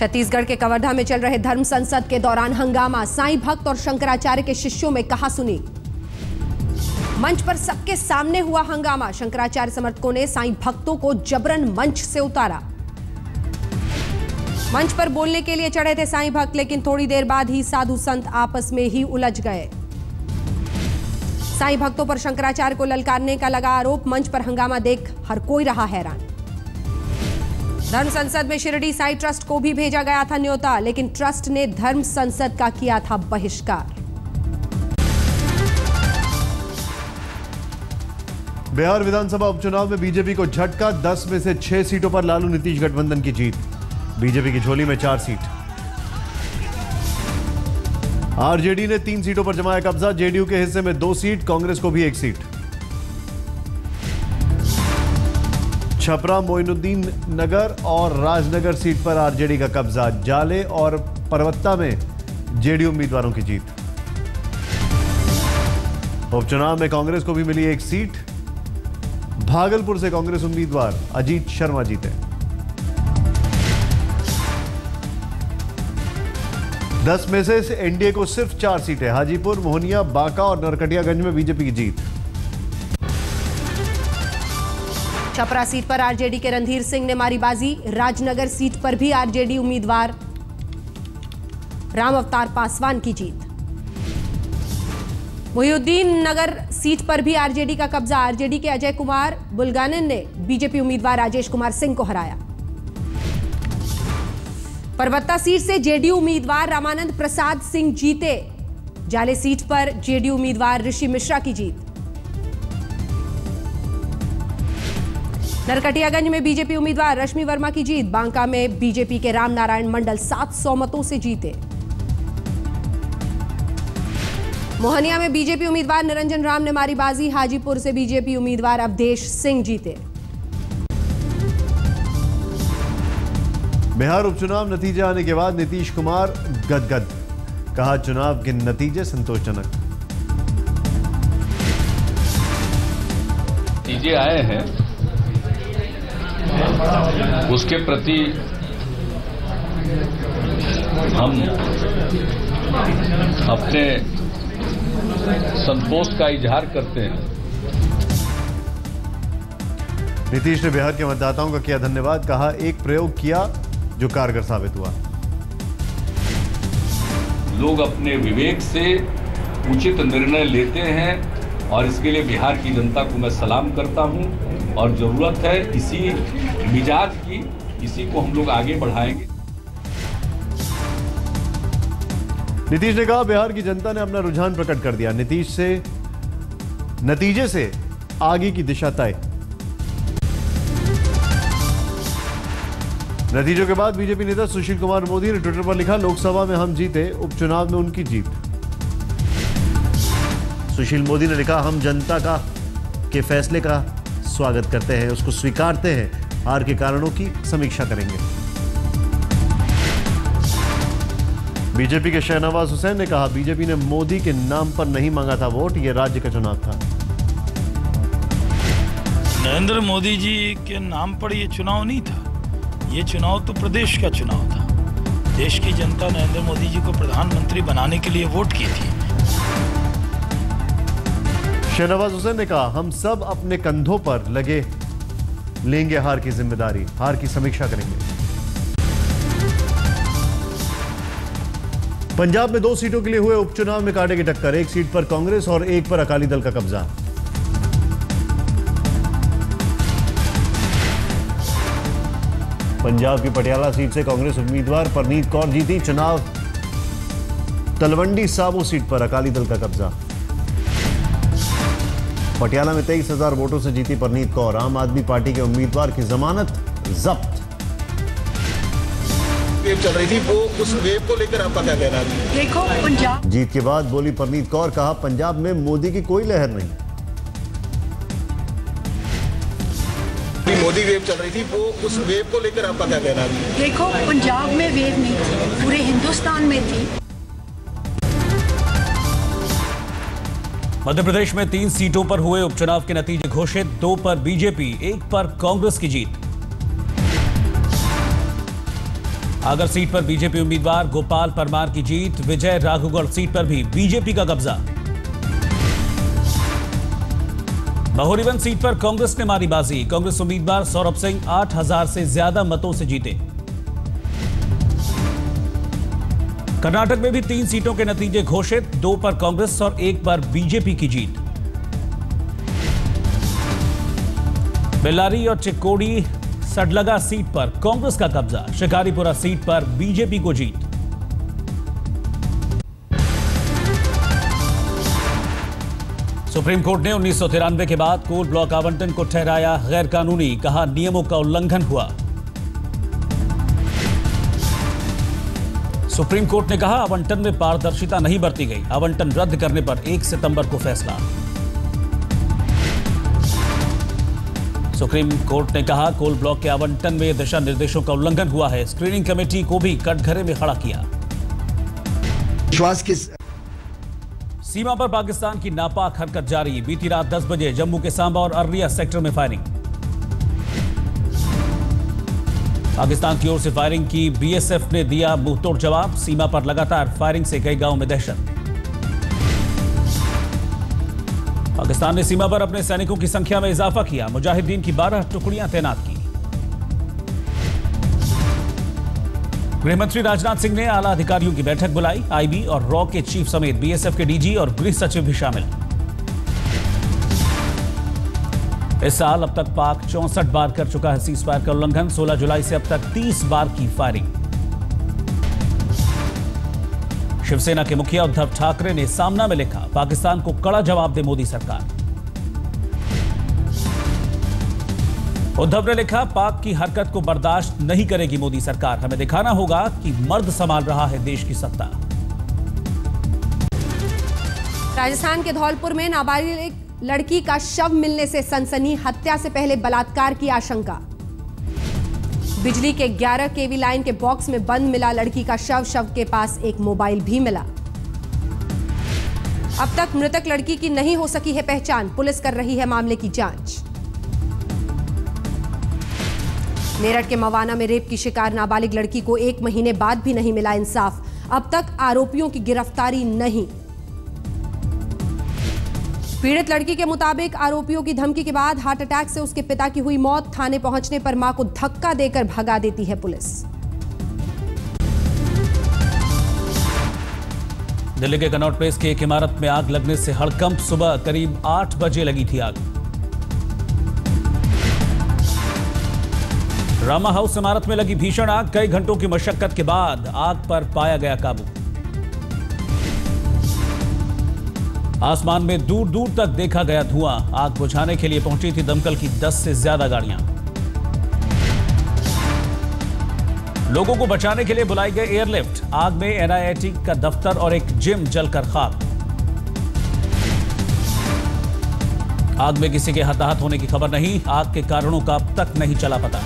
छत्तीसगढ़ के कवर्धा में चल रहे धर्म संसद के दौरान हंगामा, साईं भक्त और शंकराचार्य के शिष्यों में कहासुनी। मंच पर सबके सामने हुआ हंगामा, शंकराचार्य समर्थकों ने साईं भक्तों को जबरन मंच से उतारा। मंच पर बोलने के लिए चढ़े थे साईं भक्त, लेकिन थोड़ी देर बाद ही साधु संत आपस में ही उलझ गए। साईं भक्तों पर शंकराचार्य को ललकारने का लगा आरोप, मंच पर हंगामा देख हर कोई रहा हैरान। धर्म संसद में शिरडी साईं ट्रस्ट को भी भेजा गया था न्योता, लेकिन ट्रस्ट ने धर्म संसद का किया था बहिष्कार। बिहार विधानसभा उपचुनाव में बीजेपी को झटका, 10 में से 6 सीटों पर लालू नीतीश गठबंधन की जीत। बीजेपी की झोली में 4 सीट। आरजेडी ने 3 सीटों पर जमाया कब्जा, जेडीयू के हिस्से में 2 सीट, कांग्रेस को भी 1 सीट। छपरा, मोइनुद्दीन नगर और राजनगर सीट पर आरजेडी का कब्जा, जाले और परवत्ता में जेडीयू उम्मीदवारों की जीत। उपचुनाव में कांग्रेस को भी मिली 1 सीट। भागलपुर से कांग्रेस उम्मीदवार अजीत शर्मा जीते। 10 में से एनडीए को सिर्फ 4 सीटें। हाजीपुर, मोहनिया, बांका और नरकटियागंज में बीजेपी की जीत। छपरा सीट पर आरजेडी के रणधीर सिंह ने मारी बाजी। राजनगर सीट पर भी आरजेडी उम्मीदवार राम अवतार पासवान की जीत। मोहिउद्दीन नगर सीट पर भी आरजेडी का कब्जा। आरजेडी के अजय कुमार बुलगानन ने बीजेपी उम्मीदवार राजेश कुमार सिंह को हराया। परबत्ता सीट से जेडीयू उम्मीदवार रामानंद प्रसाद सिंह जीते। जाले सीट पर जेडीयू उम्मीदवार ऋषि मिश्रा की जीत। नरकटियागंज में बीजेपी उम्मीदवार रश्मि वर्मा की जीत। बांका में बीजेपी के राम नारायण मंडल 700 मतों से जीते। मोहनिया में बीजेपी उम्मीदवार निरंजन राम ने मारी बाजी। हाजीपुर से बीजेपी उम्मीदवार अवधेश सिंह जीते। बिहार उपचुनाव नतीजे आने के बाद नीतीश कुमार गदगद, कहा चुनाव के नतीजे संतोषजनक। नतीजे आए हैं, उसके प्रति हम अपने संतोष का इजहार करते हैं। नीतीश ने बिहार के मतदाताओं का किया धन्यवाद, कहा एक प्रयोग किया जो कारगर साबित हुआ। लोग अपने विवेक से उचित निर्णय लेते हैं और इसके लिए बिहार की जनता को मैं सलाम करता हूं और जरूरत है इसी मिजाज की, इसी को हम लोग आगे बढ़ाएंगे। नीतीश ने कहा बिहार की जनता ने अपना रुझान प्रकट कर दिया। नीतीश से नतीजे से आगे की दिशा तय। नतीजों के बाद बीजेपी नेता सुशील कुमार मोदी ने ट्विटर पर लिखा, लोकसभा में हम जीते, उपचुनाव में उनकी जीत। सुशील मोदी ने लिखा, हम जनता के फैसले का स्वागत करते हैं, उसको स्वीकारते हैं, हार के कारणों की समीक्षा करेंगे। बीजेपी के शहनवाज हुसैन ने कहा, बीजेपी ने मोदी के नाम पर नहीं मांगा था वोट, यह राज्य का चुनाव था। नरेंद्र मोदी जी के नाम पर यह चुनाव नहीं था, ये चुनाव तो प्रदेश का चुनाव था। देश की जनता नरेंद्र मोदी जी को प्रधानमंत्री बनाने के लिए वोट की थी। शहनवाज हुसैन ने कहा, हम सब अपने कंधों पर लेंगे हार की जिम्मेदारी, हार की समीक्षा करेंगे। पंजाब में 2 सीटों के लिए हुए उपचुनाव में कांटे की टक्कर, 1 सीट पर कांग्रेस और 1 पर अकाली दल का कब्जा। पंजाब की पटियाला सीट से कांग्रेस उम्मीदवार परनीत कौर जीती। चुनाव तलवंडी साबो सीट पर अकाली दल का कब्जा। पटियाला में 23,000 वोटों से जीती परनीत कौर। आम आदमी पार्टी के उम्मीदवार की जमानत जब्त। वेव चल रही थी, वो उस वेव को लेकर आपका क्या कहना है? देखो पंजाब जीत के बाद बोली परनीत कौर, कहा पंजाब में मोदी की कोई लहर नहीं। मोदी वेव चल रही थी, वो उस वेव को लेकर आपका क्या कहना है? देखो पंजाब में वेव नहीं थी, पूरे हिंदुस्तान में थी। मध्य प्रदेश में 3 सीटों पर हुए उपचुनाव के नतीजे घोषित, 2 पर बीजेपी, 1 पर कांग्रेस की जीत। आगर सीट पर बीजेपी उम्मीदवार गोपाल परमार की जीत। विजय राघवगढ़ सीट पर भी बीजेपी का कब्जा। महोरीवन सीट पर कांग्रेस ने मारी बाजी। कांग्रेस उम्मीदवार सौरभ सिंह 8,000 से ज्यादा मतों से जीते। कर्नाटक में भी 3 सीटों के नतीजे घोषित, 2 पर कांग्रेस और 1 पर बीजेपी की जीत। बेल्लारी और चिक्कोडी सडलगा सीट पर कांग्रेस का कब्जा। शिकारीपुरा सीट पर बीजेपी को जीत। सुप्रीम कोर्ट ने 1993 के बाद कोल ब्लॉक आवंटन को ठहराया गैर कानूनी। कहा नियमों का उल्लंघन हुआ। सुप्रीम कोर्ट ने कहा आवंटन में पारदर्शिता नहीं बरती गई। आवंटन रद्द करने पर 1 सितंबर को फैसला। सुप्रीम कोर्ट ने कहा कोल ब्लॉक के आवंटन में दिशा निर्देशों का उल्लंघन हुआ है। स्क्रीनिंग कमेटी को भी कटघरे में खड़ा किया। विश्वास की सीमा पर पाकिस्तान की नापाक हरकत जारी। बीती रात 10 बजे जम्मू के सांबा और अररिया सेक्टर में फायरिंग। पाकिस्तान की ओर से फायरिंग की। बीएसएफ ने दिया मुंहतोड़ जवाब। सीमा पर लगातार फायरिंग से कई गांवों में दहशत। पाकिस्तान ने सीमा पर अपने सैनिकों की संख्या में इजाफा किया। मुजाहिदीन की 12 टुकड़ियां तैनात की। गृहमंत्री राजनाथ सिंह ने आला अधिकारियों की बैठक बुलाई। आईबी और रॉ के चीफ समेत बीएसएफ के डीजी और गृह सचिव भी शामिल। इस साल अब तक पाक 64 बार कर चुका है सीजफायर का उल्लंघन। 16 जुलाई से अब तक 30 बार की फायरिंग। शिवसेना के मुखिया उद्धव ठाकरे ने सामना में लिखा पाकिस्तान को कड़ा जवाब दे मोदी सरकार। उद्धव ने लिखा पाक की हरकत को बर्दाश्त नहीं करेगी मोदी सरकार। हमें दिखाना होगा कि मर्द संभाल रहा है देश की सत्ता। राजस्थान के धौलपुर में नाबालिग लड़की का शव मिलने से सनसनी। हत्या से पहले बलात्कार की आशंका। बिजली के 11 केवी लाइन के बॉक्स में बंद मिला लड़की का शव के पास एक मोबाइल भी मिला। अब तक मृतक लड़की की नहीं हो सकी है पहचान। पुलिस कर रही है मामले की जांच। मेरठ के मवाना में रेप की शिकार नाबालिग लड़की को 1 महीने बाद भी नहीं मिला इंसाफ। अब तक आरोपियों की गिरफ्तारी नहीं। पीड़ित लड़की के मुताबिक आरोपियों की धमकी के बाद हार्ट अटैक से उसके पिता की हुई मौत। थाने पहुंचने पर मां को धक्का देकर भगा देती है पुलिस। दिल्ली के कनॉट प्लेस की एक इमारत में आग लगने से हड़कंप। सुबह करीब 8 बजे लगी थी आग। रामा हाउस इमारत में लगी भीषण आग। कई घंटों की मशक्कत के बाद आग पर पाया गया काबू। आसमान में दूर दूर तक देखा गया धुआं। आग बुझाने के लिए पहुंची थी दमकल की 10 से ज्यादा गाड़ियां। लोगों को बचाने के लिए बुलाई गई एयरलिफ्ट। आग में एनआईटी का दफ्तर और एक जिम जलकर खाक। आग में किसी के हताहत होने की खबर नहीं। आग के कारणों का अब तक नहीं चला पता।